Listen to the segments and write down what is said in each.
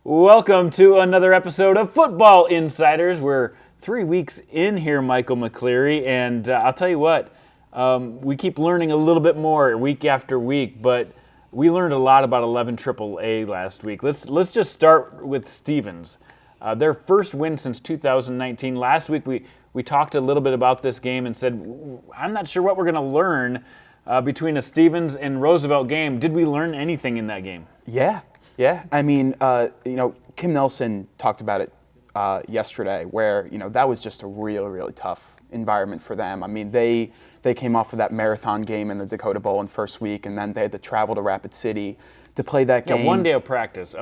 Welcome to another episode of Football Insiders. We're 3 weeks in here, Michael McCleary, and I'll tell you what, we keep learning a little bit more week after week, but we learned a lot about 11 AAA last week. Let's just start with Stevens. Their first win since 2019. Last week we talked a little bit about this game and said, I'm not sure what we're going to learn between a Stevens and Roosevelt game. Did we learn anything in that game? Yeah. I mean, Kim Nelson talked about it yesterday where, that was just a really tough environment for them. I mean, they came off of that marathon game in the Dakota Bowl in first week, and then they had to travel to Rapid City to play that game. Yeah, 1 day of practice.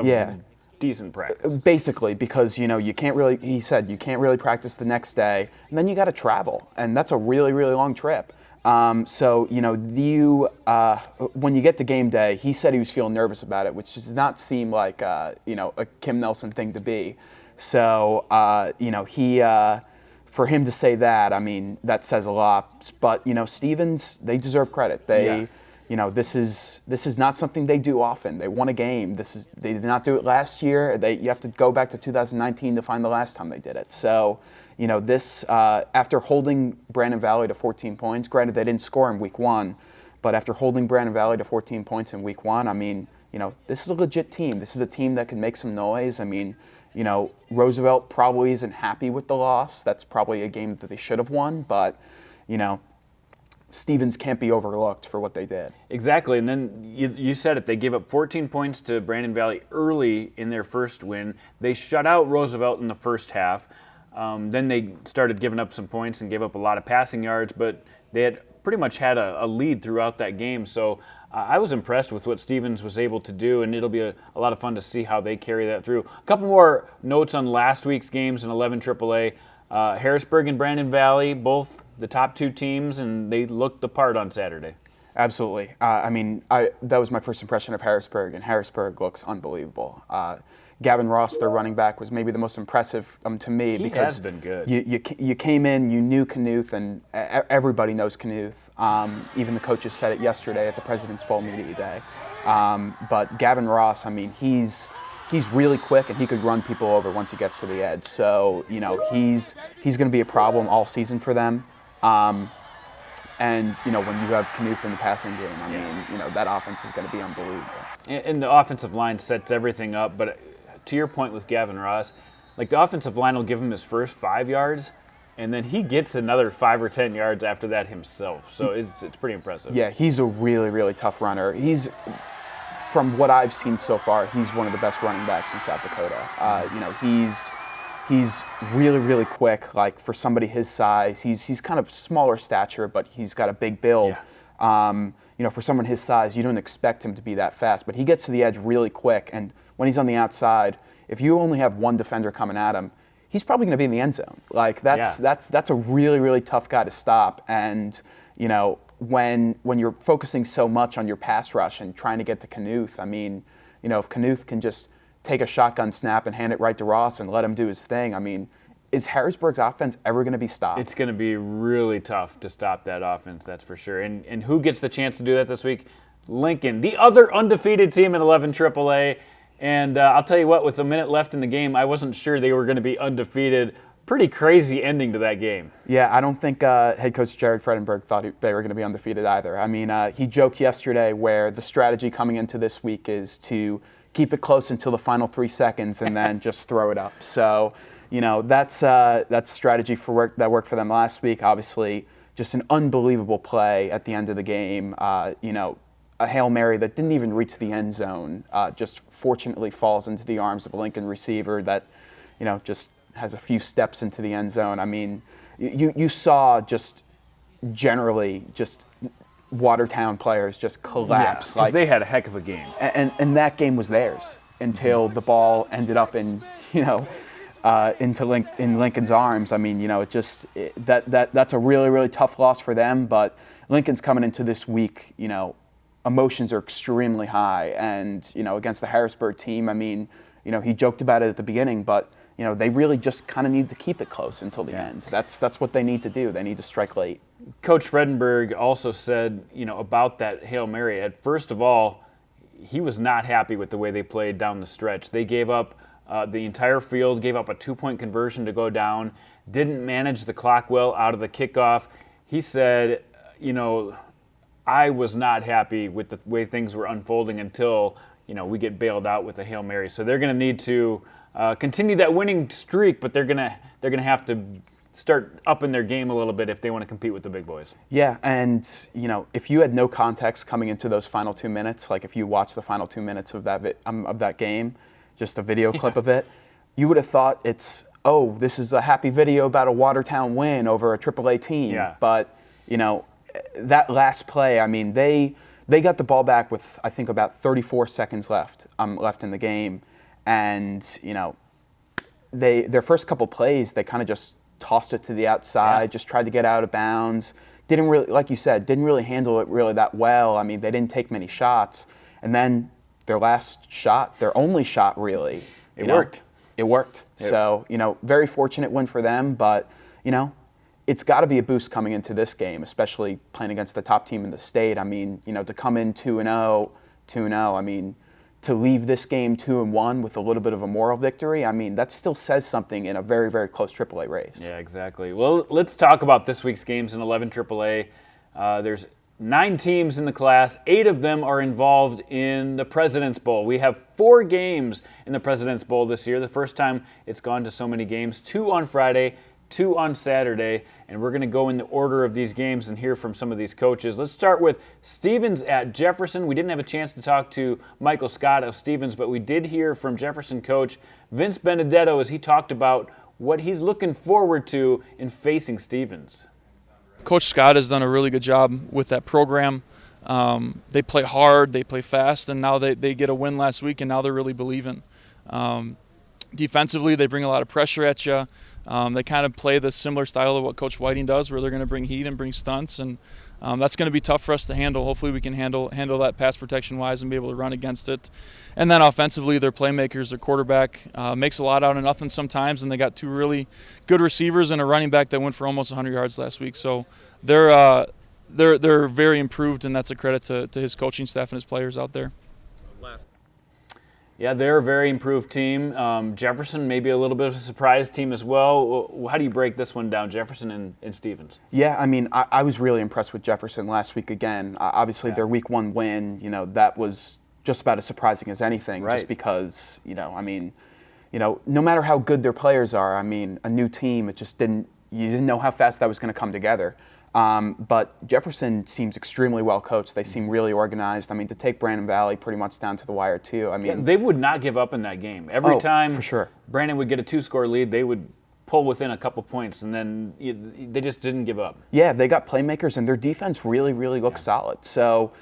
Decent practice. Basically, because, you can't really, he said, you can't really practice the next day, and then you got to travel, and that's a really long trip. When you get to game day, he said he was feeling nervous about it, which does not seem like, a Kim Nelson thing to be. So, for him to say that, I mean, that says a lot. But, Stevens, they deserve credit. This is not something they do often. They won a game. They did not do it last year. You have to go back to 2019 to find the last time they did it. So, after holding Brandon Valley to 14 points, granted they didn't score in week one, but after holding Brandon Valley to 14 points in week one, I mean, this is a legit team. This is a team that can make some noise. I mean, Roosevelt probably isn't happy with the loss. That's probably a game that they should have won, but, Stevens can't be overlooked for what they did. Exactly, and then you said it. They gave up 14 points to Brandon Valley early in their first win. They shut out Roosevelt in the first half. Then they started giving up some points and gave up a lot of passing yards, but they had pretty much had a lead throughout that game. So I was impressed with what Stevens was able to do, and it'll be a lot of fun to see how they carry that through. A couple more notes on last week's games in 11 AAA. Harrisburg and Brandon Valley, both the top two teams, and they looked the part on Saturday. Absolutely. That was my first impression of Harrisburg, and Harrisburg looks unbelievable. Gavin Ross, their running back, was maybe the most impressive to me because he has been good. You came in, you knew Knuth, and everybody knows Knuth. Even the coaches said it yesterday at the President's Bowl Media Day. But Gavin Ross, I mean, he's really quick and he could run people over once he gets to the edge. So he's going to be a problem all season for them. And when you have Knuth in the passing game, I mean, that offense is going to be unbelievable. And the offensive line sets everything up, but to your point with Gavin Ross, like the offensive line will give him his first 5 yards, and then he gets another 5 or 10 yards after that himself. So it's pretty impressive. Yeah, he's a really tough runner. From what I've seen so far, he's one of the best running backs in South Dakota. He's really quick. Like for somebody his size, he's kind of smaller stature, but he's got a big build. Yeah. For someone his size, you don't expect him to be that fast, but he gets to the edge really quick. And when he's on the outside, if you only have one defender coming at him, he's probably going to be in the end zone. Like that's a really tough guy to stop. And when you're focusing so much on your pass rush and trying to get to Knuth, I mean, if Knuth can just take a shotgun snap and hand it right to Ross and let him do his thing, I mean, is Harrisburg's offense ever going to be stopped? It's going to be really tough to stop that offense, that's for sure. And who gets the chance to do that this week? Lincoln, the other undefeated team in 11 AAA. And I'll tell you what, with a minute left in the game, I wasn't sure they were going to be undefeated. Pretty crazy ending to that game. Yeah, I don't think head coach Jared Fredenberg thought they were going to be undefeated either. I mean, he joked yesterday where the strategy coming into this week is to keep it close until the final 3 seconds and then just throw it up. So, that's strategy that worked for them last week. Obviously, just an unbelievable play at the end of the game. A Hail Mary that didn't even reach the end zone, just fortunately falls into the arms of a Lincoln receiver that, just has a few steps into the end zone. I mean, you saw just generally just Watertown players just collapse. Because they had a heck of a game. And that game was theirs until the ball ended up in Lincoln's arms. I mean, that's a really tough loss for them. But Lincoln's coming into this week, emotions are extremely high, and against the Harrisburg team, I mean, he joked about it at the beginning, but they really just kind of need to keep it close until the end. That's what they need to do. They need to strike late. Coach Fredenberg also said, about that Hail Mary. First of all, he was not happy with the way they played down the stretch. They gave up the entire field, gave up a 2-point conversion to go down, didn't manage the clock well out of the kickoff. He said, I was not happy with the way things were unfolding until, we get bailed out with a Hail Mary. So they're going to need to continue that winning streak, but they're going to have to start upping their game a little bit if they want to compete with the big boys. Yeah, and if you had no context coming into those final 2 minutes, like if you watch the final 2 minutes of that game, just a video clip of it, you would have thought this is a happy video about a Watertown win over a AAA team. Yeah. But that last play, I mean, they got the ball back with I think about 34 seconds left in the game, and their first couple plays they kind of just tossed it to the outside, just tried to get out of bounds. Didn't really, like you said, didn't really handle it really that well. I mean, they didn't take many shots. And then their last shot, their only shot really. It worked. It worked. Yep. So, very fortunate win for them. But, it's got to be a boost coming into this game, especially playing against the top team in the state. I mean, to come in 2-0, I mean, to leave this game 2-1 with a little bit of a moral victory, I mean, that still says something in a very, very close AAA race. Yeah, exactly. Well, let's talk about this week's games in 11 AAA. There's 9 teams in the class. 8 of them are involved in the President's Bowl. We have 4 games in the President's Bowl this year. The first time it's gone to so many games. 2 on Friday, 2 on Saturday, and we're going to go in the order of these games and hear from some of these coaches. Let's start with Stevens at Jefferson. We didn't have a chance to talk to Michael Scott of Stevens, but we did hear from Jefferson coach Vince Benedetto as he talked about what he's looking forward to in facing Stevens. Coach Scott has done a really good job with that program. They play hard, they play fast, and now they get a win last week, and now they're really believing. Defensively, they bring a lot of pressure at you. They kind of play the similar style of what Coach Whiting does, where they're going to bring heat and bring stunts, and that's going to be tough for us to handle. Hopefully we can handle that pass protection-wise and be able to run against it. And then offensively, their playmakers, their quarterback makes a lot out of nothing sometimes, and they got 2 really good receivers and a running back that went for almost 100 yards last week. So they're very improved, and that's a credit to his coaching staff and his players out there. Yeah, they're a very improved team. Jefferson, maybe a little bit of a surprise team as well. How do you break this one down, Jefferson and Stevens? Yeah, I mean, I was really impressed with Jefferson last week again. Obviously, their week 1 win, that was just about as surprising as anything, right. Just because, I mean, no matter how good their players are, I mean, a new team, you didn't know how fast that was going to come together. But Jefferson seems extremely well coached. They seem really organized. I mean, to take Brandon Valley pretty much down to the wire, too. I mean, they would not give up in that game. Every time for sure. Brandon would get a 2-score lead, they would pull within a couple points, and then they just didn't give up. Yeah, they got playmakers, and their defense really, really looks solid. So,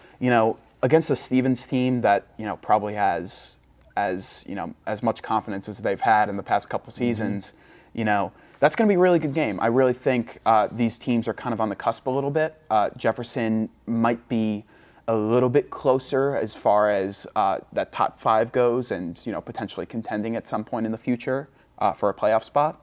against a Stevens team that, probably has as much confidence as they've had in the past couple seasons, that's going to be a really good game. I really think these teams are kind of on the cusp a little bit. Jefferson might be a little bit closer as far as that top 5 goes and, potentially contending at some point in the future for a playoff spot.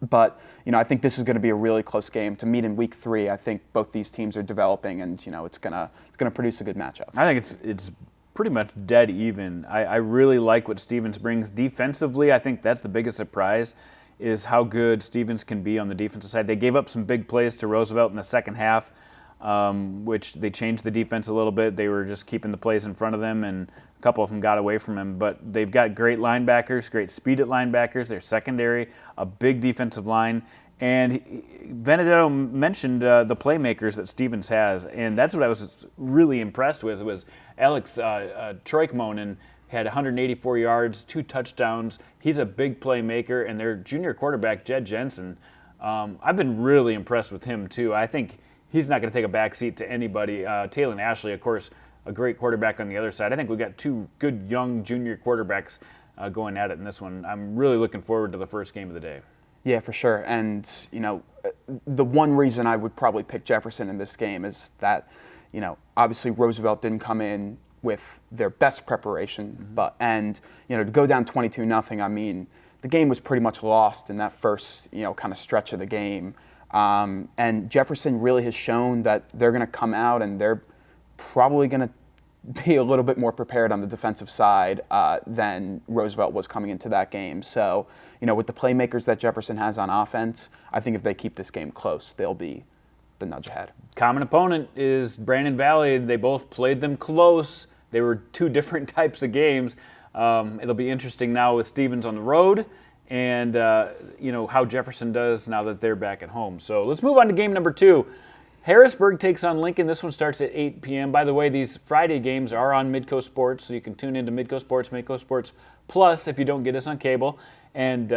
But, I think this is going to be a really close game. To meet in week 3, I think both these teams are developing and, it's going to produce a good matchup. I think it's pretty much dead even. I really like what Stevens brings. Defensively, I think that's the biggest surprise, is how good Stevens can be on the defensive side. They gave up some big plays to Roosevelt in the second half, which they changed the defense a little bit. They were just keeping the plays in front of them, and a couple of them got away from him. But they've got great linebackers, great speed at linebackers. Their secondary, a big defensive line. And Benedetto mentioned the playmakers that Stevens has, and that's what I was really impressed with, was Alex Troikmonen had 184 yards, 2 touchdowns. He's a big playmaker, and their junior quarterback, Jed Jensen, I've been really impressed with him too. I think he's not going to take a back seat to anybody. Taylon Ashley, of course, a great quarterback on the other side. I think we've got 2 good young junior quarterbacks going at it in this one. I'm really looking forward to the first game of the day. Yeah, for sure. And, the one reason I would probably pick Jefferson in this game is that, obviously Roosevelt didn't come in with their best preparation, to go down 22-0, I mean, the game was pretty much lost in that first, kind of stretch of the game. And Jefferson really has shown that they're going to come out and they're probably going to be a little bit more prepared on the defensive side than Roosevelt was coming into that game. So, with the playmakers that Jefferson has on offense, I think if they keep this game close, they'll be the nudge ahead. Common opponent is Brandon Valley. They both played them close. They were two different types of games. It'll be interesting now with Stevens on the road and, how Jefferson does now that they're back at home. So let's move on to game number 2. Harrisburg takes on Lincoln. This one starts at 8 p.m. By the way, these Friday games are on Midco Sports, so you can tune into Midco Sports Plus if you don't get us on cable, and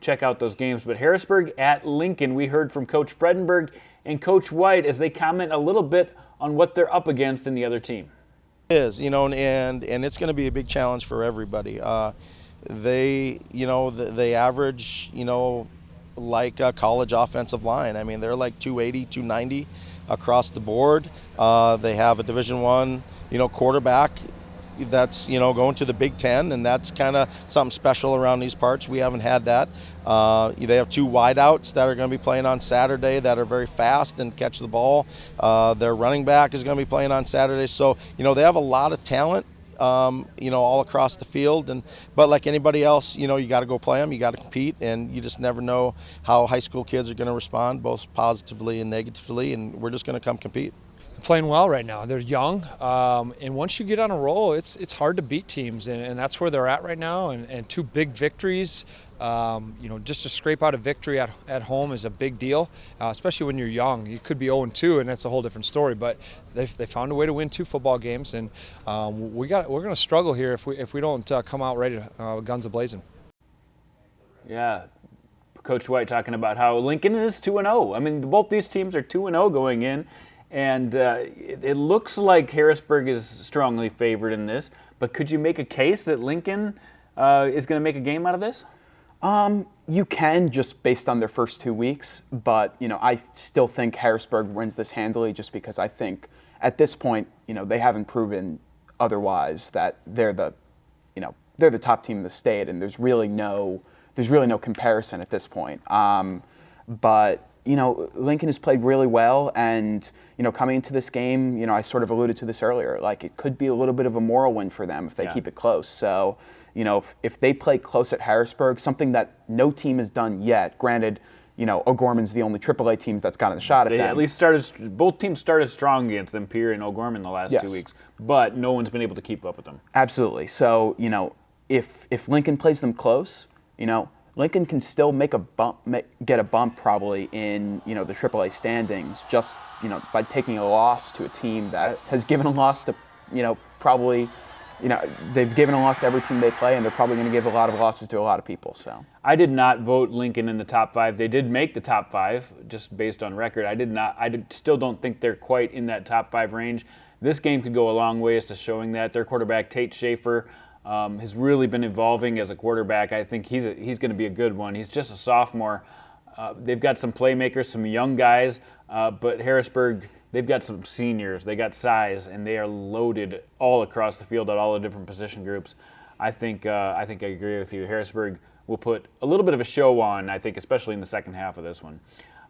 check out those games. But Harrisburg at Lincoln, we heard from Coach Fredenberg and Coach White as they comment a little bit on what they're up against in the other team. It is, and it's going to be a big challenge for everybody. They average, like a college offensive line. I mean, they're like 280, 290 across the board. They have a Division I, quarterback that's, going to the Big Ten, and that's kind of something special around these parts. We haven't had that. They have 2 wideouts that are going to be playing on Saturday that are very fast and catch the ball. Their running back is going to be playing on Saturday. So, they have a lot of talent. All across the field, but like anybody else, you got to go play them, you got to compete, and you just never know how high school kids are going to respond, both positively and negatively, and we're just going to come compete. Playing well right now. They're young, and once you get on a roll, it's hard to beat teams, and that's where they're at right now. And 2 big victories. Just to scrape out a victory at home is a big deal, especially when you're young. You could be 0-2, and that's a whole different story. But they found a way to win 2 football games, and we're going to struggle here if we don't come out ready, guns a-blazing. Yeah. Coach White talking about how Lincoln is 2-0. I mean, both these teams are 2-0 going in. And it looks like Harrisburg is strongly favored in this, but could you make a case that Lincoln is going to make a game out of this? You can, just based on their first 2 weeks, but I still think Harrisburg wins this handily, just because I think at this point, they haven't proven otherwise that they're the top team in the state, and there's really no comparison at this point. But Lincoln has played really well, and coming into this game, I sort of alluded to this earlier, like it could be a little bit of a moral win for them if they keep it close. So, if they play close at Harrisburg, something that no team has done yet, granted, O'Gorman's the only AAA team that's gotten a shot at them. They at least both teams started strong against them, Pierre and O'Gorman, the last 2 weeks, but no one's been able to keep up with them. Absolutely. So, if Lincoln plays them close, Lincoln can still get a bump probably in the AAA standings just by taking a loss to a team that has given a loss to probably they've given a loss to every team they play, and they're probably going to give a lot of losses to a lot of people. So I did not vote Lincoln in the top 5. They did make the top 5 just based on record. I still don't think they're quite in that top 5 range. This game could go a long way as to showing that. Their quarterback Tate Schaefer has really been evolving as a quarterback. I think he's going to be a good one. He's just a sophomore. They've got some playmakers, some young guys, but Harrisburg, they've got some seniors. They got size, and they are loaded all across the field at all the different position groups. I think I agree with you. Harrisburg will put a little bit of a show on, I think, especially in the second half of this one.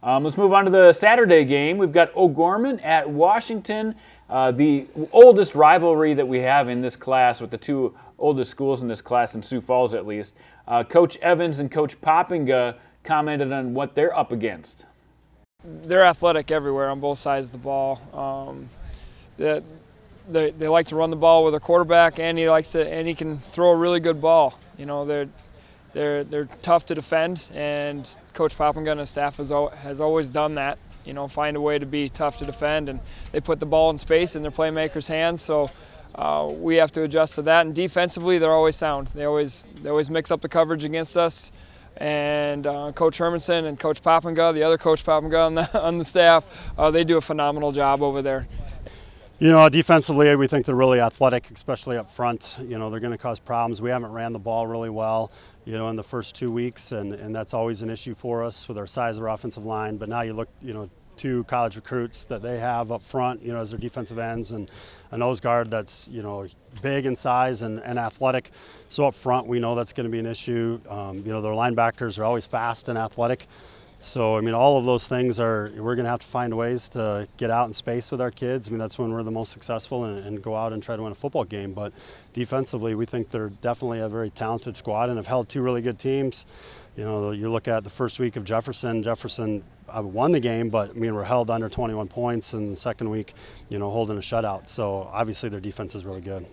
Let's move on to the Saturday game. We've got O'Gorman at Washington, the oldest rivalry that we have in this class with the 2 oldest schools in this class, in Sioux Falls at least. Coach Evans and Coach Poppinga commented on what they're up against. They're athletic everywhere on both sides of the ball. They like to run the ball with their quarterback, and he can throw a really good ball. They're tough to defend, and Coach Poppinga and his staff has always done that. Find a way to be tough to defend, and they put the ball in space in their playmakers' hands. So we have to adjust to that. And defensively, they're always sound. They always mix up the coverage against us. And Coach Hermanson and Coach Poppinga, the other Coach Poppinga on the staff, they do a phenomenal job over there. Defensively, we think they're really athletic, especially up front. They're going to cause problems. We haven't ran the ball really well, in the first 2 weeks, and that's always an issue for us with our size of our offensive line. But now you look, 2 college recruits that they have up front, as their defensive ends, and a nose guard that's, big in size and athletic. So up front, we know that's going to be an issue. Their linebackers are always fast and athletic. So, I mean, all of those things we're going to have to find ways to get out in space with our kids. I mean, that's when we're the most successful and go out and try to win a football game. But defensively, we think they're definitely a very talented squad and have held two really good teams. You know, you look at the first week of Jefferson won the game, but I mean, we're held under 21 points, and the second week, holding a shutout. So obviously their defense is really good.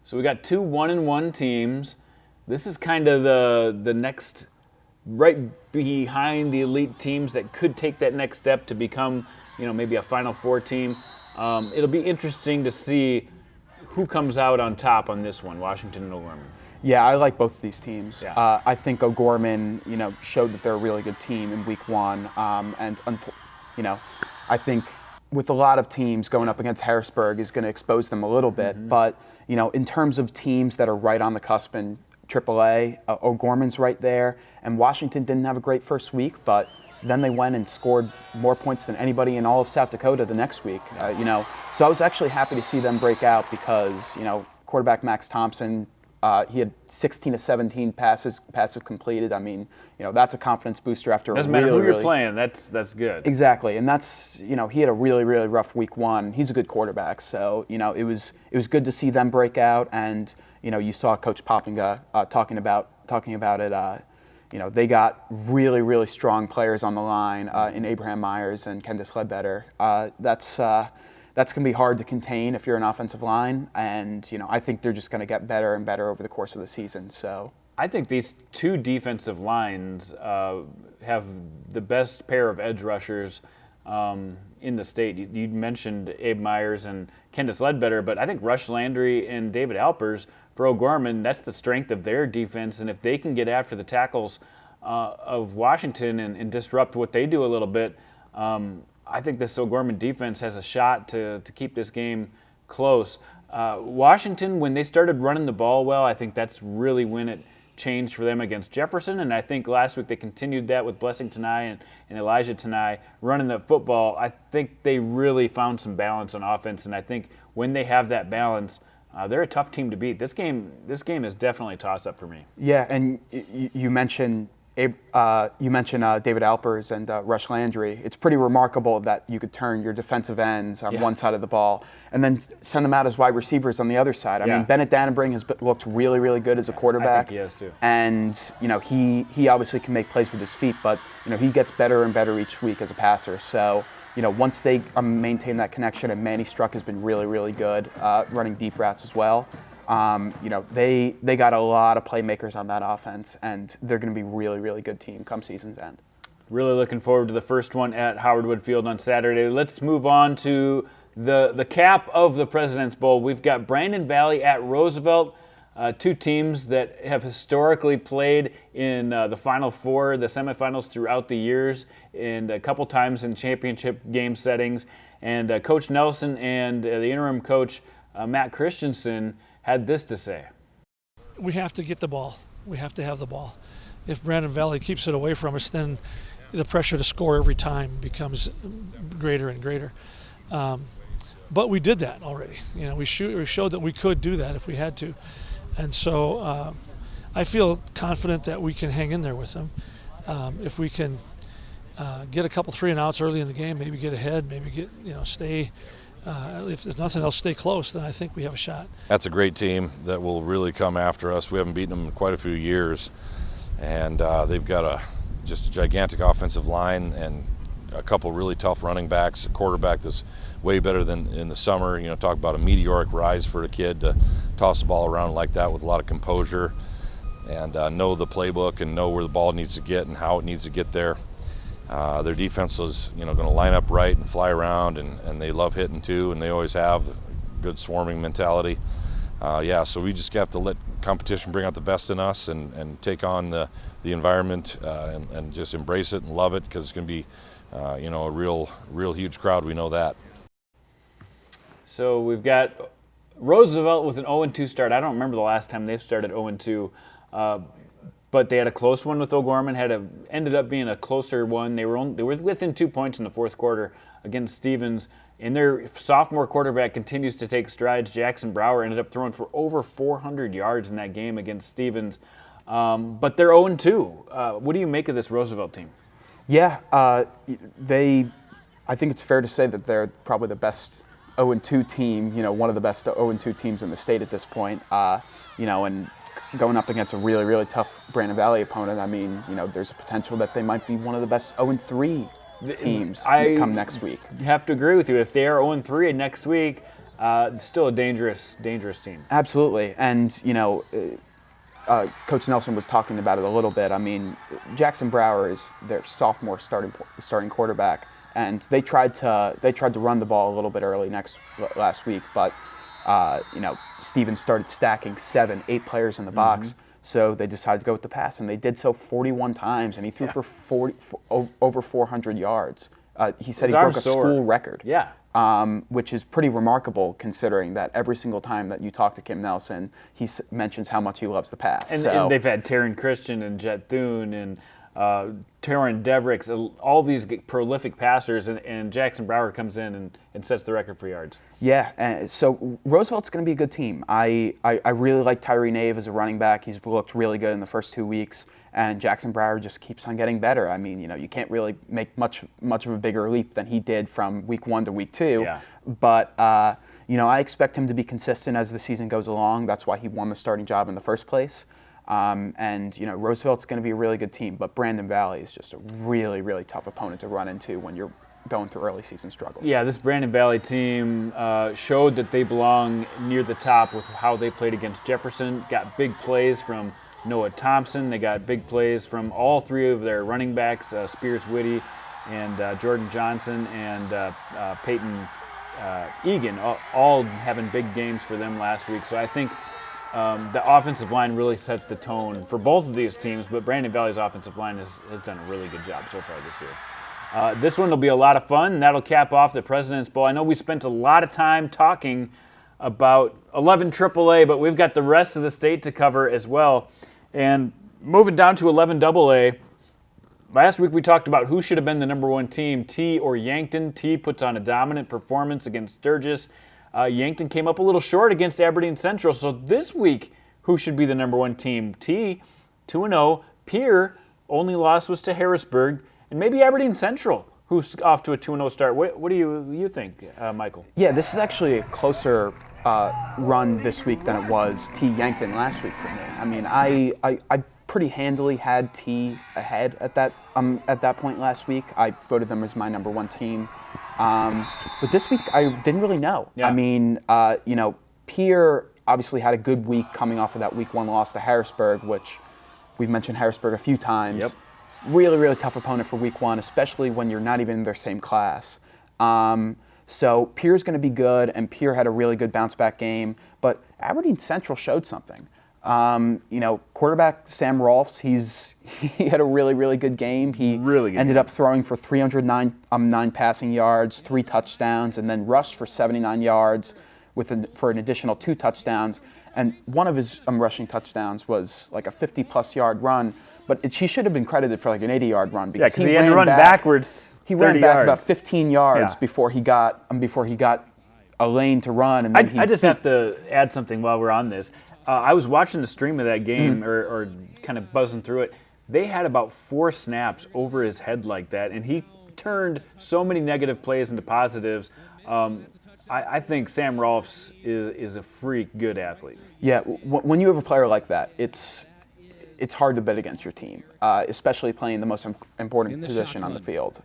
So we got two 1-1 teams. This is kind of the next, right behind the elite teams that could take that next step to become, maybe a Final Four team. It'll be interesting to see who comes out on top on this one, Washington and O'Gorman. Yeah, I like both of these teams. Yeah. I think O'Gorman, showed that they're a really good team in week one. I think with a lot of teams going up against Harrisburg is going to expose them a little bit. Mm-hmm. But, in terms of teams that are right on the cusp in AAA, O'Gorman's right there. And Washington didn't have a great first week, but then they went and scored more points than anybody in all of South Dakota the next week. So I was actually happy to see them break out because, quarterback Max Thompson, he had 16 to 17 passes completed. I mean, that's a confidence booster after doesn't a really, matter who really, you're playing. That's good. Exactly, and that's he had a really, really rough week one. He's a good quarterback, so it was good to see them break out. And you saw Coach Poppinga talking about it. They got really, really strong players on the line in Abraham Myers and Kendis Ledbetter. That's going to be hard to contain if you're an offensive line, and I think they're just going to get better and better over the course of the season. So I think these two defensive lines have the best pair of edge rushers in the state. You mentioned Abe Myers and Kendis Ledbetter, but I think Rush Landry and David Alpers for O'Gorman, that's the strength of their defense, and if they can get after the tackles of Washington and disrupt what they do a little bit, I think this O'Gorman defense has a shot to keep this game close. Washington, when they started running the ball well, I think that's really when it changed for them against Jefferson, and I think last week they continued that with Blessing Tanai and Elijah Tanai running the football. I think they really found some balance on offense, and I think when they have that balance, they're a tough team to beat. This game is definitely a toss-up for me. Yeah, and you mentioned David Alpers and Rush Landry. It's pretty remarkable that you could turn your defensive ends on one side of the ball and then send them out as wide receivers on the other side. I mean, Bennett Dannenbring has looked really, really good as a quarterback. I think he has too. And he obviously can make plays with his feet, but he gets better and better each week as a passer. So once they maintain that connection, and Manny Struck has been really, really good running deep routes as well. They got a lot of playmakers on that offense, and they're going to be a really, really good team come season's end. Really looking forward to the first one at Howard Wood Field on Saturday. Let's move on to the cap of the President's Bowl. We've got Brandon Valley at Roosevelt, two teams that have historically played in the Final Four, the semifinals throughout the years, and a couple times in championship game settings. And Coach Nelson and the interim coach, Matt Christensen, had this to say. We have to get the ball. We have to have the ball. If Brandon Valley keeps it away from us, then the pressure to score every time becomes greater and greater. But we did that already. We showed that we could do that if we had to. And so I feel confident that we can hang in there with them. If we can get a couple 3-and-outs early in the game, maybe get ahead, maybe stay. If there's nothing else, stay close, then I think we have a shot. That's a great team that will really come after us. We haven't beaten them in quite a few years, and they've got just a gigantic offensive line and a couple really tough running backs, a quarterback that's way better than in the summer. Talk about a meteoric rise for a kid to toss the ball around like that with a lot of composure and know the playbook and know where the ball needs to get and how it needs to get there. Their defense is, going to line up right and fly around, and they love hitting too, and they always have good swarming mentality. So we just have to let competition bring out the best in us and take on the environment and just embrace it and love it, because it's going to be, a real huge crowd. We know that. So we've got Roosevelt with an 0-2 start. I don't remember the last time they've started 0-2. But they had a close one with O'Gorman. Ended up being a closer one. They were within 2 points in the fourth quarter against Stevens. And their sophomore quarterback continues to take strides. Jackson Brower ended up throwing for over 400 yards in that game against Stevens. But they're 0-2. What do you make of this Roosevelt team? Yeah, I think it's fair to say that they're probably the best 0-2 team, one of the best 0-2 teams in the state at this point, and going up against a really, really tough Brandon Valley opponent, I mean, there's a potential that they might be one of the best 0-3 teams come next week. I have to agree with you. If they are 0-3 next week, it's still a dangerous team. Absolutely, and Coach Nelson was talking about it a little bit. I mean, Jackson Brower is their sophomore starting quarterback, and they tried to run the ball a little bit early last week, but Stevens started stacking 7-8 players in the box, so they decided to go with the pass, and they did so 41 times, and he threw for over 400 yards. He said he broke a school record. Yeah. Which is pretty remarkable considering that every single time that you talk to Kim Nelson, he mentions how much he loves the pass. And they've had Taryn Christian and Jet Thune and Taryn Devricks, all these prolific passers, and Jackson Brower comes in and sets the record for yards. Yeah, so Roosevelt's going to be a good team. I really like Tyree Nave as a running back. He's looked really good in the first 2 weeks, and Jackson Brower just keeps on getting better. I mean, you can't really make much of a bigger leap than he did from week 1 to week 2. Yeah. But I expect him to be consistent as the season goes along. That's why he won the starting job in the first place. And Roosevelt's going to be a really good team, but Brandon Valley is just a really, really tough opponent to run into when you're going through early season struggles. Yeah, this Brandon Valley team showed that they belong near the top with how they played against Jefferson. Got big plays from Noah Thompson. They got big plays from all 3 of their running backs, Spears Whitty and Jordan Johnson and Peyton Egan, all having big games for them last week. So I think the offensive line really sets the tone for both of these teams, but Brandon Valley's offensive line has done a really good job so far this year. This one will be a lot of fun, and that'll cap off the President's Bowl. I know we spent a lot of time talking about 11 AAA, but we've got the rest of the state to cover as well. And moving down to 11 AA, last week we talked about who should have been the number 1 team, T or Yankton. T puts on a dominant performance against Sturgis. Yankton came up a little short against Aberdeen Central. So this week, who should be the number 1 team? T, 2-0. Pierre, only loss was to Harrisburg. And maybe Aberdeen Central, who's off to a 2-0 start. What do you think, Michael? Yeah, this is actually a closer run this week than it was T Yankton last week for me. I mean, I pretty handily had T ahead at that point last week. I voted them as my number 1 team. But this week, I didn't really know. Yeah. I mean, Pierre obviously had a good week coming off of that week 1 loss to Harrisburg, which we've mentioned Harrisburg a few times. Yep. Really, really tough opponent for week 1, especially when you're not even in their same class. So Pierre's going to be good, and Pierre had a really good bounce-back game. But Aberdeen Central showed something. Quarterback Sam Rolfs, he had a really, really good game. He ended up throwing for 309 passing yards, 3 touchdowns, and then rushed for 79 yards for an additional 2 touchdowns. And one of his rushing touchdowns was like a 50-plus yard run, but he should have been credited for like an 80-yard run because he had to run backwards. He ran back about 15 yards Yeah. before he got a lane to run. And then I just have to add something while we're on this. I was watching the stream of that game or kind of buzzing through it. They had about 4 snaps over his head like that, and he turned so many negative plays into positives. I think Sam Rolfs is a freak good athlete. Yeah, when you have a player like that, it's hard to bet against your team, especially playing the most important position on the field.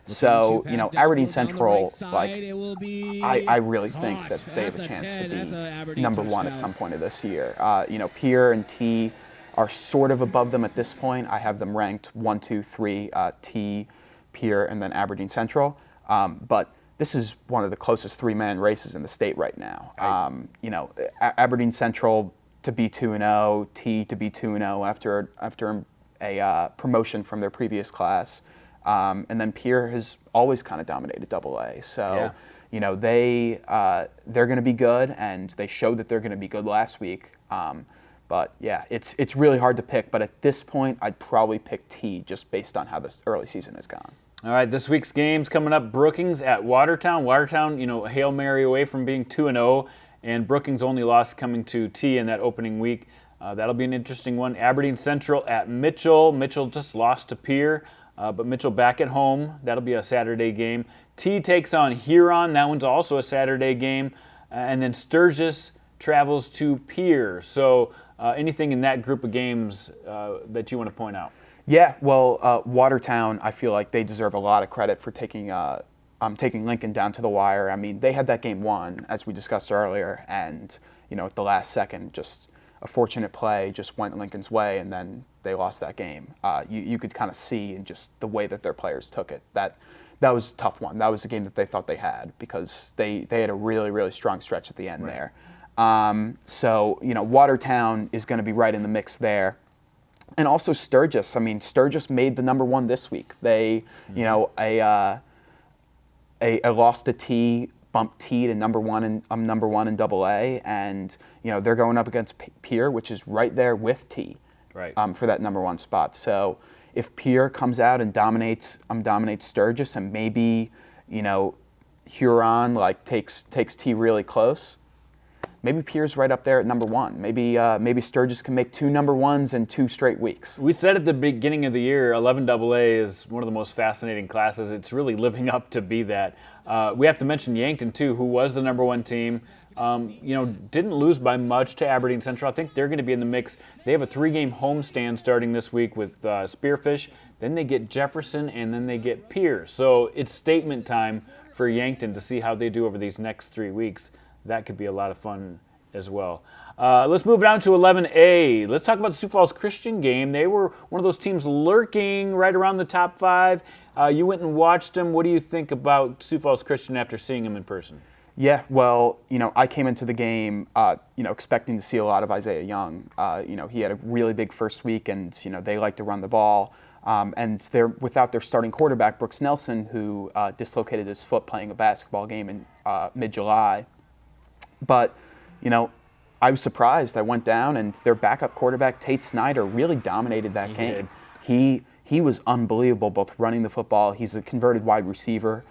So, Aberdeen Central, I really think that they have a chance to be number 1 at some point of this year. Pierre and T are sort of above them at this point. I have them ranked 1, 2, 3, T, Pierre, and then Aberdeen Central. But this is one of the closest 3-man races in the state right now. Aberdeen Central to be 2-0, T to be 2-0 after a promotion from their previous class. And then Pierre has always kind of dominated AA. So, they're going to be good, and they showed that they're going to be good last week. But yeah, it's really hard to pick. But at this point, I'd probably pick T just based on how this early season has gone. All right, this week's game's coming up. Brookings at Watertown. Watertown, Hail Mary away from being 2-0, and Brookings' only loss coming to T in that opening week. That'll be an interesting one. Aberdeen Central at Mitchell. Mitchell just lost to Pierre. But Mitchell back at home. That'll be a Saturday game. T takes on Huron. That one's also a Saturday game. And then Sturgis travels to Pierre. So anything in that group of games that you want to point out? Yeah, well, Watertown, I feel like they deserve a lot of credit for taking Lincoln down to the wire. I mean, they had that game won, as we discussed earlier, and at the last second, just a fortunate play just went Lincoln's way, and then they lost that game. You could kind of see in just the way that their players took it that was a tough one. That was a game that they thought they had because they had a really, really strong stretch at the end there. So Watertown is going to be right in the mix there. And also Sturgis. I mean, Sturgis made the number one this week. They, a loss to T bumped T to number one in AA, and they're going up against Pierre, which is right there with T, for that number one spot. So if Pierre comes out and dominates Sturgis, and maybe Huron takes T really close, maybe Pierre's right up there at number one. Maybe Sturgis can make 2 number ones in 2 straight weeks. We said at the beginning of the year, 11 AA is one of the most fascinating classes. It's really living up to be that. We have to mention Yankton too, who was the number one team. Didn't lose by much to Aberdeen Central. I think they're going to be in the mix. They have a 3-game homestand starting this week with Spearfish. Then they get Jefferson, and then they get Pierre. So it's statement time for Yankton to see how they do over these next 3 weeks. That could be a lot of fun as well. Let's move down to 11A. Let's talk about the Sioux Falls Christian game. They were one of those teams lurking right around the top 5. You went and watched them. What do you think about Sioux Falls Christian after seeing them in person? Yeah, well, I came into the game, expecting to see a lot of Isaiah Young. He had a really big first week, and they like to run the ball. And they're without their starting quarterback, Brooks Nelson, who dislocated his foot playing a basketball game in mid-July. But, I was surprised. I went down, and their backup quarterback, Tate Snyder, really dominated that game. He was unbelievable, both running the football. He's a converted wide receiver,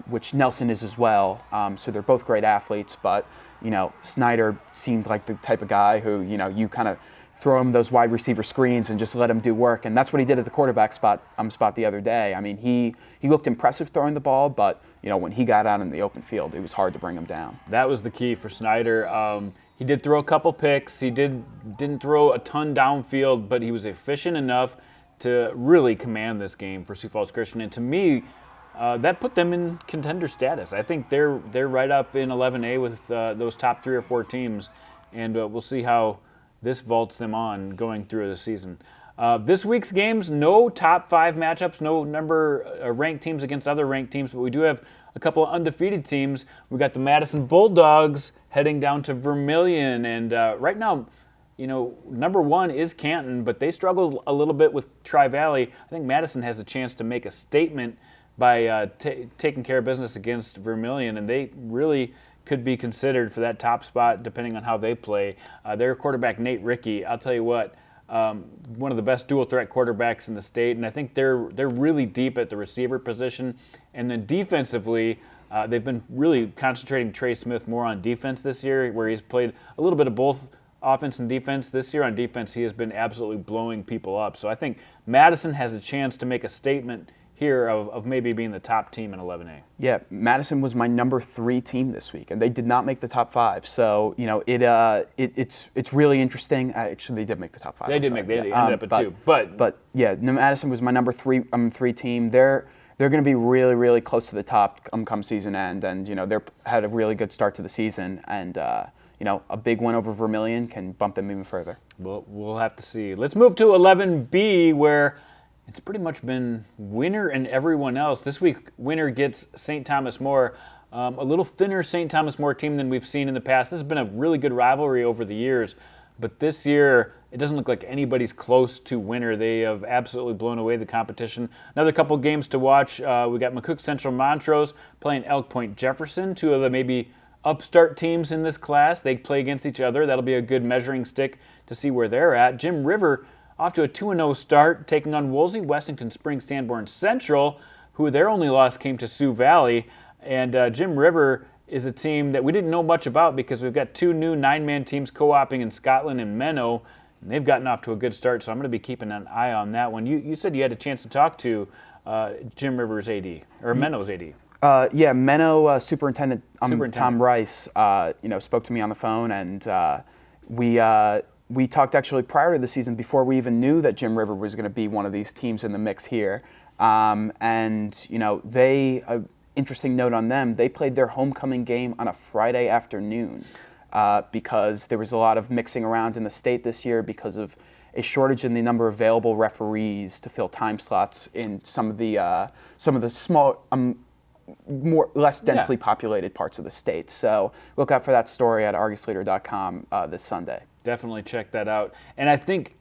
which Nelson is as well. So they're both great athletes. But, Snyder seemed like the type of guy who, you kind of throw him those wide receiver screens and just let him do work. And that's what he did at the quarterback spot the other day. I mean, he looked impressive throwing the ball, but when he got out in the open field, it was hard to bring him down. That was the key for Snyder. He did throw a couple picks. He didn't throw a ton downfield, but he was efficient enough to really command this game for Sioux Falls Christian. And to me, that put them in contender status. I think they're right up in 11A with those top 3 or 4 teams, and we'll see how this vaults them on going through the season. This week's games, no top 5 matchups, no ranked teams against other ranked teams, but we do have a couple of undefeated teams. We got the Madison Bulldogs heading down to Vermilion, and right now, number 1 is Canton, but they struggled a little bit with Tri-Valley. I think Madison has a chance to make a statement by taking care of business against Vermilion, and they really could be considered for that top spot depending on how they play. Their quarterback, Nate Rickey, I'll tell you what, one of the best dual threat quarterbacks in the state, and I think they're really deep at the receiver position. And then defensively, they've been really concentrating Trey Smith more on defense this year, where he's played a little bit of both offense and defense. This year on defense, he has been absolutely blowing people up. So I think Madison has a chance to make a statement here of maybe being the top team in 11A. Yeah, Madison was my number 3 team this week, and they did not make the top 5. So it's really interesting. Actually, they did make the top 5. They ended up at 2. But yeah, Madison was my number 3 team. They're going to be really, really close to the top come season end, and they're had a really good start to the season, and a big win over Vermilion can bump them even further. We'll have to see. Let's move to 11B, where it's pretty much been Winner and everyone else. This week, Winner gets St. Thomas More, a little thinner St. Thomas More team than we've seen in the past. This has been a really good rivalry over the years, but this year, it doesn't look like anybody's close to Winner. They have absolutely blown away the competition. Another couple games to watch. We got McCook Central Montrose playing Elk Point Jefferson, 2 of the maybe upstart teams in this class. They play against each other. That'll be a good measuring stick to see where they're at. Jim River off to a 2-0 start, taking on Woolsey Westington Springs Sanborn Central, who their only loss came to Sioux Valley. And Jim River is a team that we didn't know much about because we've got 2 new 9-man teams co-oping in Scotland and Menno. And they've gotten off to a good start, so I'm going to be keeping an eye on that one. You said you had a chance to talk to Jim Rivers' AD, or Menno's AD. Yeah, Menno Superintendent Tom Rice, spoke to me on the phone, and we talked actually prior to the season before we even knew that Jim River was going to be one of these teams in the mix here. Interesting note on them, they played their homecoming game on a Friday afternoon because there was a lot of mixing around in the state this year because of a shortage in the number of available referees to fill time slots in some of the small, less densely populated parts of the state. So look out for that story at argusleader.com this Sunday. Definitely check that out. And I think,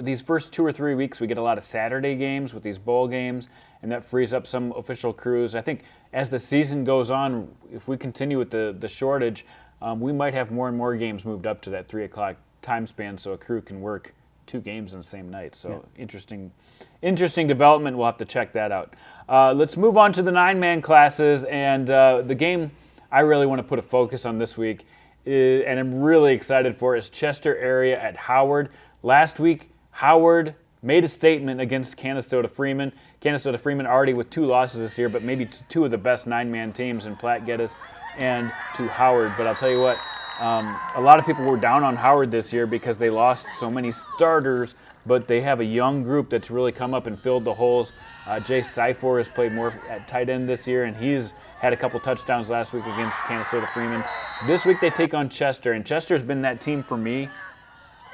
these first 2 or 3 weeks we get a lot of Saturday games with these bowl games, and that frees up some official crews. I think as the season goes on, if we continue with the shortage, we might have more and more games moved up to that 3 o'clock time span so a crew can work 2 games in the same night. So interesting development. We'll have to check that out. Let's move on to the 9-man classes, and the game I really want to put a focus on this week and I'm really excited for is Chester area at Howard. Last week, Howard made a statement against Canastota Freeman. Canastota Freeman already with 2 losses this year, but maybe 2 of the best 9-man teams in Platte Geddes and to Howard. But I'll tell you what, a lot of people were down on Howard this year because they lost so many starters, but they have a young group that's really come up and filled the holes. Jay Syfor has played more at tight end this year, and he's had a couple touchdowns last week against Canastota Freeman. This week they take on Chester, and Chester's been that team for me.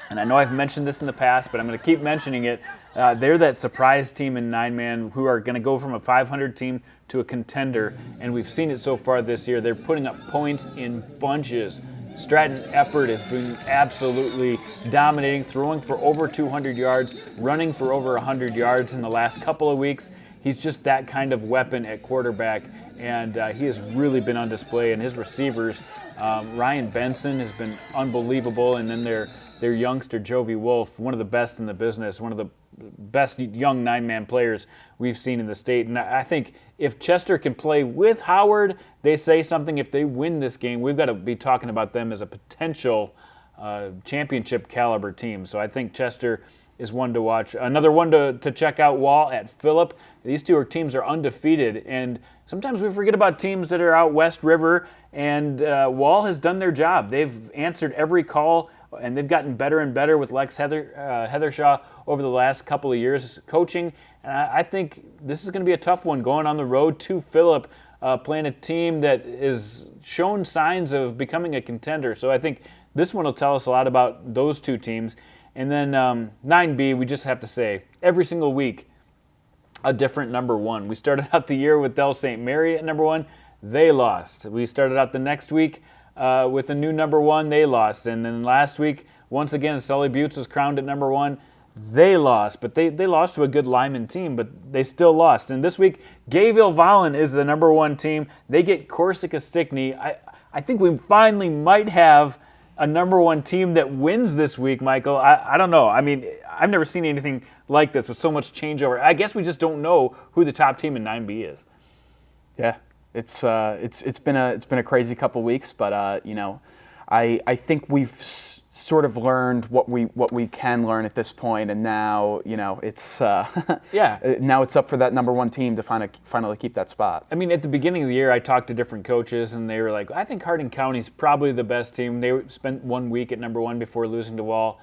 And I know I've mentioned this in the past, but I'm going to keep mentioning it. They're that surprise team in 9-man who are going to go from a 500 team to a contender, and we've seen it so far this year. They're putting up points in bunches. Stratton Eppert has been absolutely dominating, throwing for over 200 yards, running for over 100 yards in the last couple of weeks. He's just that kind of weapon at quarterback, and he has really been on display. And his receivers, Ryan Benson has been unbelievable, and then their youngster, Jovi Wolf, one of the best in the business, one of the best young 9-man players we've seen in the state. And I think if Chester can play with Howard, they say something. If they win this game, we've got to be talking about them as a potential championship caliber team. So I think Chester is one to watch. Another one to check out, Wall at Phillip. These 2 teams are undefeated, and sometimes we forget about teams that are out West River, and Wall has done their job. They've answered every call, and they've gotten better and better with Lex Heathershaw over the last couple of years coaching. And I think this is going to be a tough one going on the road to Phillip, playing a team that has shown signs of becoming a contender. So I think this one will tell us a lot about those 2 teams. And then 9B, we just have to say, every single week, a different number 1. We started out the year with Del St. Mary at number 1. They lost. We started out the next week with a new number 1. They lost. And then last week, once again, Sully Buttes was crowned at number 1. They lost. But they lost to a good Lyman team, but they still lost. And this week, Gayville-Vollen is the number 1 team. They get Corsica Stickney. I think we finally might have a number 1 team that wins this week, Michael. I don't know. I mean, I've never seen anything like this with so much changeover. I guess we just don't know who the top team in 9B is. Yeah, it's been a crazy couple weeks, but I think we've sort of learned what we can learn at this point, and now it's now it's up for that number 1 team to finally keep that spot. I mean, at the beginning of the year, I talked to different coaches, and they were like, "I think Hardin County's probably the best team." They spent 1 week at number 1 before losing to Wall.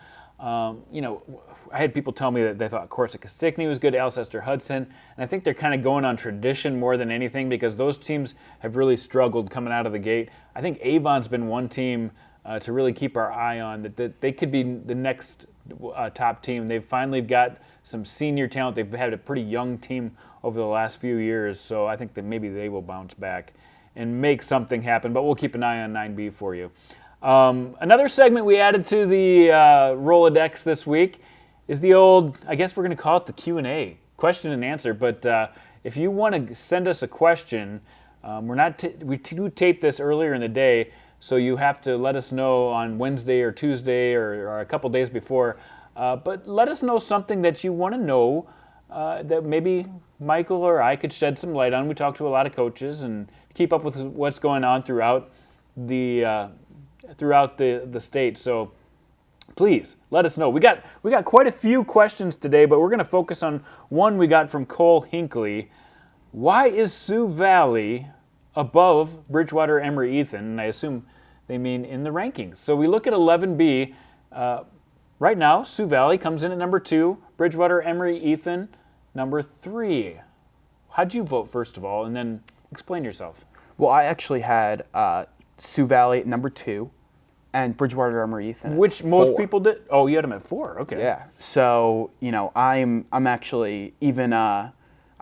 I had people tell me that they thought Corsica Stickney was good, Alcester Hudson, and I think they're kind of going on tradition more than anything because those teams have really struggled coming out of the gate. I think Avon's been one team to really keep our eye on, that they could be the next top team. They've finally got some senior talent. They've had a pretty young team over the last few years, so I think that maybe they will bounce back and make something happen, but we'll keep an eye on 9B for you. Another segment we added to the Rolodex this week is the old, I guess we're going to call it the Q&A, question and answer. But if you want to send us a question, we do tape this earlier in the day, so you have to let us know on Wednesday or Tuesday or a couple days before. But let us know something that you want to know that maybe Michael or I could shed some light on. We talk to a lot of coaches and keep up with what's going on throughout the state. So please let us know. We got quite a few questions today, but we're going to focus on one we got from Cole Hinckley. Why is Sioux Valley above Bridgewater, Emory, Ethan? And I assume they mean in the rankings. So we look at 11B. Right now, Sioux Valley comes in at number 2, Bridgewater, Emory, Ethan, number 3. How'd you vote, first of all, and then explain yourself? Well, I actually had Sioux Valley at number 2 and Bridgewater, Emory, Ethan. Which most people did? Oh, you had them at 4. Okay. Yeah. So, I'm actually even, I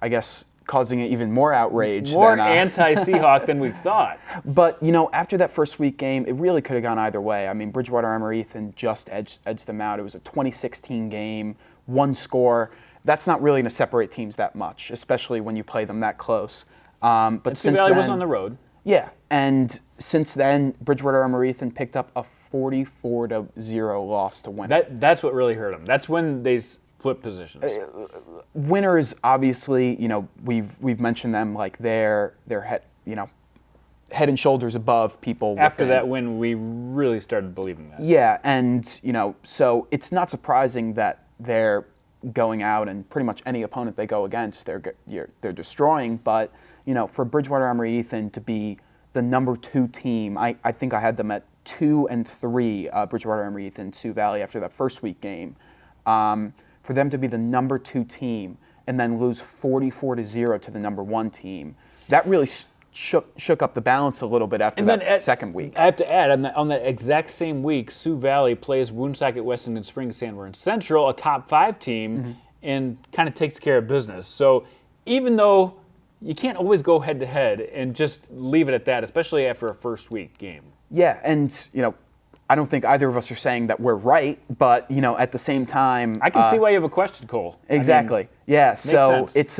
guess, causing it even more outrage. More anti-Seahawk than we thought. But, after that first week game, it really could have gone either way. I mean, Bridgewater, Emory, Ethan just edged them out. It was a 2016 game, 1 score. That's not really going to separate teams that much, especially when you play them that close. But Sioux Valley was on the road. Yeah, and since then, Bridgewater, Emory, Ethan picked up a 44-0 loss to Winter. That's what really hurt them. That's when they flipped positions. Winter is obviously, we've mentioned them like they're head and shoulders above people. After that win, we really started believing that. Yeah, and so it's not surprising that they're going out and pretty much any opponent they go against, they're destroying. But for Bridgewater, Emory, Ethan to be the number 2 team, I think I had them at 2 and 3. Bridgewater, Emory, Ethan, Sioux Valley after that first week game. For them to be the number 2 team and then lose 44-0 to the number 1 team, that really shook up the balance a little bit after that second week. I have to add, on that exact same week, Sioux Valley plays Woonsocket, Wessington Springs, San Juan Central, a top 5 team, and kind of takes care of business. So even though you can't always go head-to-head and just leave it at that, especially after a first week game. Yeah, and I don't think either of us are saying that we're right, but at the same time, I can see why you have a question, Cole. Exactly. Yeah. So sense. It's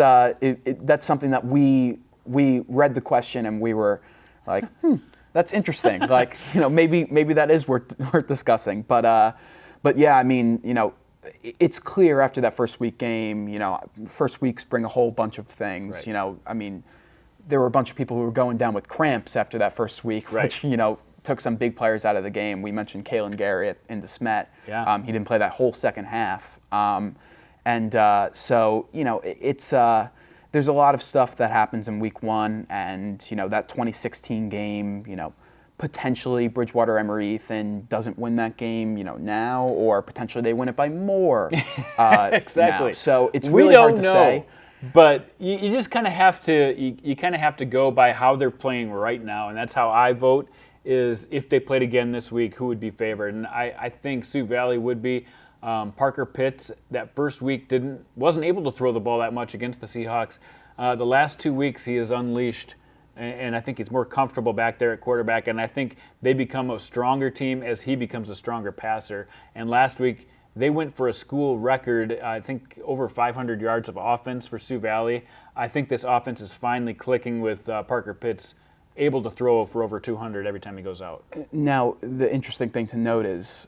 that's something that we read the question and we were like, that's interesting. Like maybe that is worth discussing. But yeah, I mean it's clear after that first week game. First weeks bring a whole bunch of things. Right. I mean, there were a bunch of people who were going down with cramps after that first week, right. which took some big players out of the game. We mentioned Kalen Garrett in DeSmet. Yeah. He didn't play that whole second half. So it's there's a lot of stuff that happens in week 1, and that 2016 game, potentially Bridgewater, Emory, Ethan doesn't win that game, now, or potentially they win it by more. Exactly. Now. So it's really hard to say. But you just kind of have to you kind of have to go by how they're playing right now, and that's how I vote. Is if they played again this week, who would be favored? And I think Sioux Valley would be. Parker Pitts that first week wasn't able to throw the ball that much against the Seahawks. The last 2 weeks he has unleashed, and I think he's more comfortable back there at quarterback. And I think they become a stronger team as he becomes a stronger passer. And last week they went for a school record, I think over 500 yards of offense for Sioux Valley. I think this offense is finally clicking with Parker Pitts able to throw for over 200 every time he goes out. Now, the interesting thing to note is,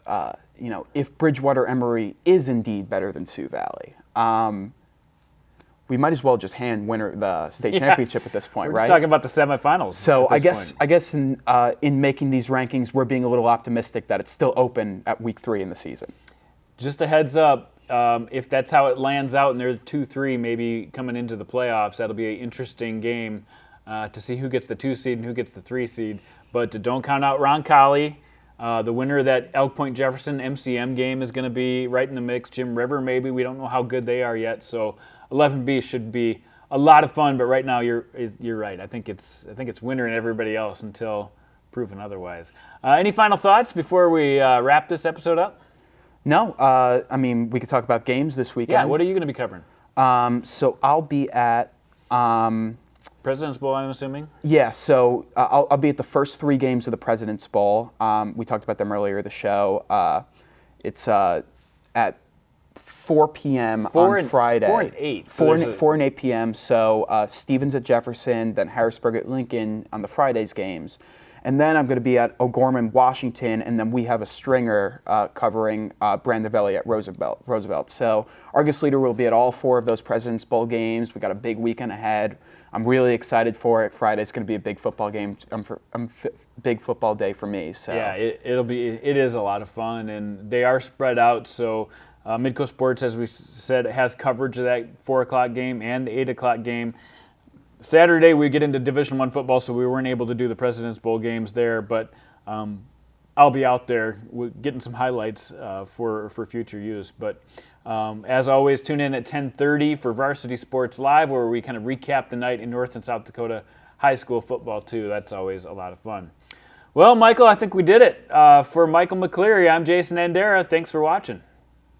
if Bridgewater Emory is indeed better than Sioux Valley, we might as well just hand winner the state championship at this point, We're right? Just talking about the semifinals. So I guess in making these rankings, we're being a little optimistic that it's still open at week 3 in the season. Just a heads up, if that's how it lands out and they're 2-3 maybe coming into the playoffs, that'll be an interesting game. To see who gets the 2 seed and who gets the 3 seed. But don't count out Roncalli. The winner of that Elk Point Jefferson MCM game is going to be right in the mix. Jim River maybe. We don't know how good they are yet. So 11B should be a lot of fun. But right now you're right. I think it's winner and everybody else until proven otherwise. Any final thoughts before we wrap this episode up? No. I mean, we could talk about games this weekend. Yeah. What are you going to be covering? So I'll be at. President's Bowl, I'm assuming? Yeah, so I'll be at the first 3 games of the President's Bowl. We talked about them earlier in the show. It's at 4 p.m. on Friday. 4 and 8. 4 and 8 p.m. So Stevens at Jefferson, then Harrisburg at Lincoln on the Friday's games. And then I'm going to be at O'Gorman, Washington, and then we have a stringer covering Brandon Valley at Roosevelt. So Argus Leader will be at all 4 of those President's Bowl games. We got a big weekend ahead. I'm really excited for it. Friday's going to be a big football game. Big football day for me. So yeah, it is a lot of fun, and they are spread out. So Midco Sports, as we said, has coverage of that 4 o'clock game and the 8 o'clock game. Saturday we get into Division I football, so we weren't able to do the President's Bowl games there, but I'll be out there getting some highlights for future use. But as always, tune in at 10:30 for Varsity Sports Live, where we kind of recap the night in North and South Dakota high school football too. That's always a lot of fun. Well, Michael, I think we did it. For Michael McCleary, I'm Jason Andera. Thanks for watching.